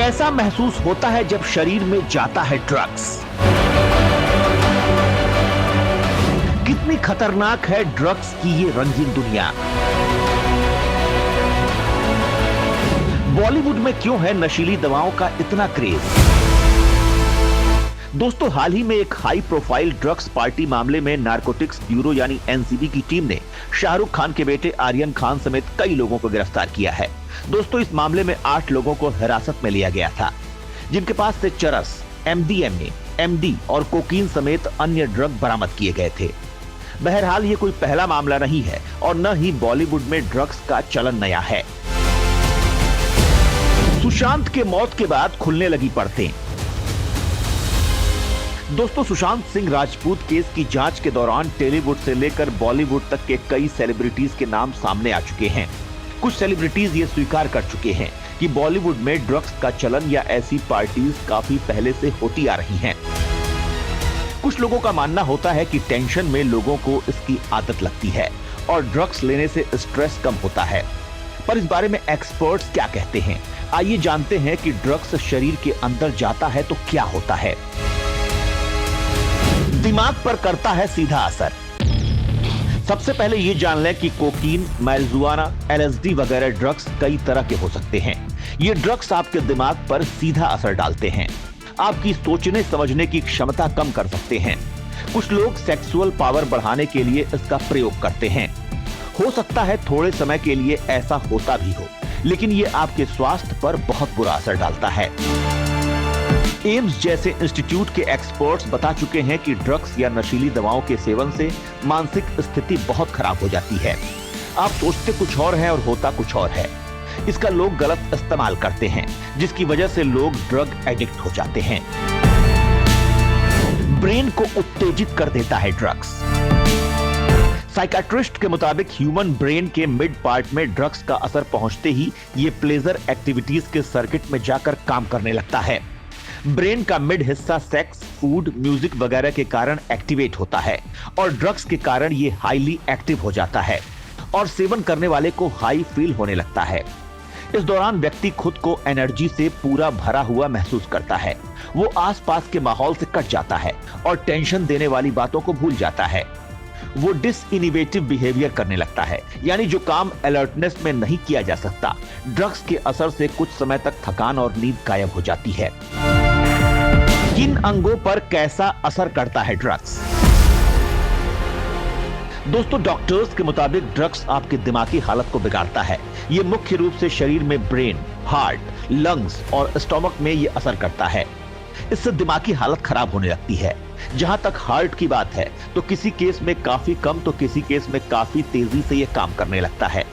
कैसा महसूस होता है जब शरीर में जाता है ड्रग्स? कितनी खतरनाक है ड्रग्स की ये रंगीन दुनिया? बॉलीवुड में क्यों है नशीली दवाओं का इतना क्रेज? दोस्तों, हाल ही में एक हाई प्रोफाइल ड्रग्स पार्टी मामले में नारकोटिक्स ब्यूरो यानी एनसीबी की टीम ने शाहरुख खान के बेटे आर्यन खान समेत कई लोगों को गिरफ्तार किया है। दोस्तों, इस मामले में 8 लोगों को हिरासत में लिया गया था, जिनके पास से चरस, एमडीएमए, एमडी और कोकीन समेत अन्य ड्रग बरामद किए गए थे। बहरहाल ये कोई पहला मामला नहीं है और न ही बॉलीवुड में ड्रग्स का चलन नया है। सुशांत के मौत के बाद खुलने लगी परतें। दोस्तों, सुशांत सिंह राजपूत केस की जांच के दौरान टॉलीवुड से लेकर बॉलीवुड तक के कई सेलिब्रिटीज के नाम सामने आ चुके हैं। कुछ सेलिब्रिटीज ये स्वीकार कर चुके हैं कि बॉलीवुड में ड्रग्स का चलन या ऐसी पार्टीज काफी पहले से होती आ रही हैं। कुछ लोगों का मानना होता है कि टेंशन में लोगों को इसकी आदत लगती है और ड्रग्स लेने से स्ट्रेस कम होता है। पर इस बारे में एक्सपर्ट्स क्या कहते हैं, आइए जानते हैं कि ड्रग्स शरीर के अंदर जाता है तो क्या होता है। दिमाग पर करता है सीधा असर। सबसे पहले ये जान लें कि कोकीन, मैरिजुआना, एलएसडी वगैरह ड्रग्स कई तरह के हो सकते हैं। ये ड्रग्स आपके दिमाग पर सीधा असर डालते हैं, आपकी सोचने समझने की क्षमता कम कर सकते हैं। कुछ लोग सेक्सुअल पावर बढ़ाने के लिए इसका प्रयोग करते हैं। हो सकता है थोड़े समय के लिए ऐसा होता भी हो, लेकिन ये आपके स्वास्थ्य पर बहुत बुरा असर डालता है। एम्स जैसे इंस्टीट्यूट के एक्सपर्ट्स बता चुके हैं कि ड्रग्स या नशीली दवाओं के सेवन से मानसिक स्थिति बहुत खराब हो जाती है। आप सोचते कुछ और है और होता कुछ और है। इसका लोग गलत इस्तेमाल करते हैं, जिसकी वजह से लोग ड्रग एडिक्ट हो जाते हैं। ब्रेन को उत्तेजित कर देता है ड्रग्स। साइकाट्रिस्ट के मुताबिक ह्यूमन ब्रेन के मिड पार्ट में ड्रग्स का असर पहुंचते ही ये प्लेजर एक्टिविटीज के सर्किट में जाकर काम करने लगता है। ब्रेन का मिड हिस्सा सेक्स, फूड, म्यूजिक वगैरह के कारण एक्टिवेट होता है और ड्रग्स के कारण ये हाईली एक्टिव हो जाता है और सेवन करने वाले को हाई फील होने लगता है। इस दौरान व्यक्ति खुद को एनर्जी से पूरा भरा हुआ महसूस करता है। वो आसपास के माहौल से कट जाता है और टेंशन देने वाली बातों को भूल जाता है। वो डिसइनिवेटिव बिहेवियर करने लगता है, यानी जो काम अलर्टनेस में नहीं किया जा सकता। ड्रग्स के असर से कुछ समय तक थकान और नींद गायब हो जाती है। किन अंगों पर कैसा असर करता है ड्रग्स? दोस्तों, डॉक्टर्स के मुताबिक ड्रग्स आपकी दिमागी हालत को बिगाड़ता है। ये मुख्य रूप से शरीर में ब्रेन, हार्ट, लंग्स और स्टोमक में ये असर करता है। इससे दिमागी हालत खराब होने लगती है। जहां तक हार्ट की बात है तो किसी केस में काफी कम तो किसी केस में काफी तेजी से यह काम करने लगता है।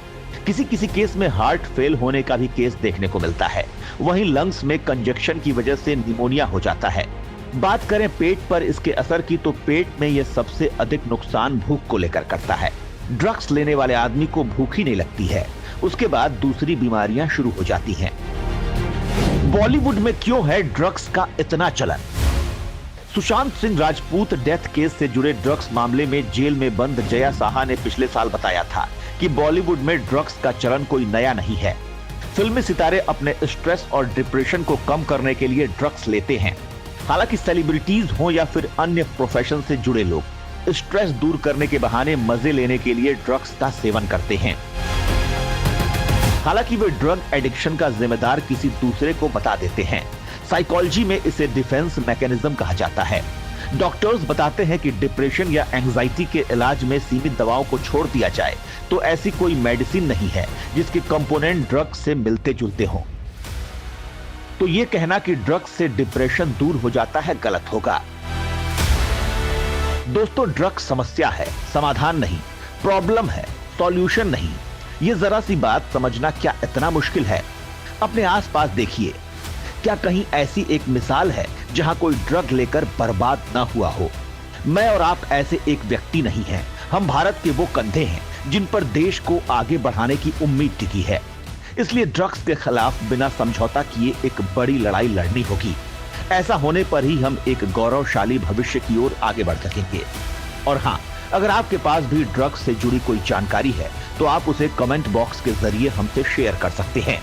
किसी किसी केस में हार्ट फेल होने का भी केस देखने को मिलता है। वहीं लंग्स में कंजक्शन की वजह से निमोनिया हो जाता है। बात करें पेट पर इसके असर की तो पेट में यह सबसे अधिक नुकसान भूख को लेकर करता है। ड्रग्स लेने वाले आदमी को भूख ही नहीं लगती है, उसके बाद दूसरी बीमारियां शुरू हो जाती हैं। बॉलीवुड में क्यों है ड्रग्स का इतना चलन? सुशांत सिंह राजपूत डेथ केस से जुड़े ड्रग्स मामले में जेल में बंद जया साहा ने पिछले साल बताया था कि बॉलीवुड में ड्रग्स का चलन कोई नया नहीं है। फिल्मी सितारे अपने स्ट्रेस और डिप्रेशन को कम करने के लिए ड्रग्स लेते हैं। हालांकि सेलिब्रिटीज हो या फिर अन्य प्रोफेशन से जुड़े लोग स्ट्रेस दूर करने के बहाने मजे लेने के लिए ड्रग्स का सेवन करते हैं। हालांकि वे ड्रग एडिक्शन का जिम्मेदार किसी दूसरे को बता देते हैं। साइकोलॉजी में इसे डिफेंस मैकेनिज्म कहा जाता है। डॉक्टर्स बताते हैं कि डिप्रेशन या एंजाइटी के इलाज में सीमित दवाओं को छोड़ दिया जाए तो ऐसी कोई मेडिसिन नहीं है जिसके कंपोनेंट ड्रग्स से मिलते जुलते हों। तो ये कहना कि ड्रग्स से डिप्रेशन दूर हो जाता है गलत होगा। दोस्तों, ड्रग्स समस्या है, समाधान नहीं। प्रॉब्लम है, सॉल्यूशन नहीं। ये जरा सी बात समझना क्या इतना मुश्किल है? अपने आसपास देखिए, क्या कहीं ऐसी एक मिसाल है जहां कोई ड्रग लेकर बर्बाद ना हुआ हो? मैं और आप ऐसे एक व्यक्ति नहीं हैं। हम भारत के वो कंधे हैं जिन पर देश को आगे बढ़ाने की उम्मीद टिकी है। इसलिए ड्रग्स के खिलाफ बिना समझौता किए एक बड़ी लड़ाई लड़नी होगी। ऐसा होने पर ही हम एक गौरवशाली भविष्य की ओर आगे बढ़ सकेंगे। और हाँ, अगर आपके पास भी ड्रग्स से जुड़ी कोई जानकारी है तो आप उसे कमेंट बॉक्स के जरिए हमसे शेयर कर सकते हैं।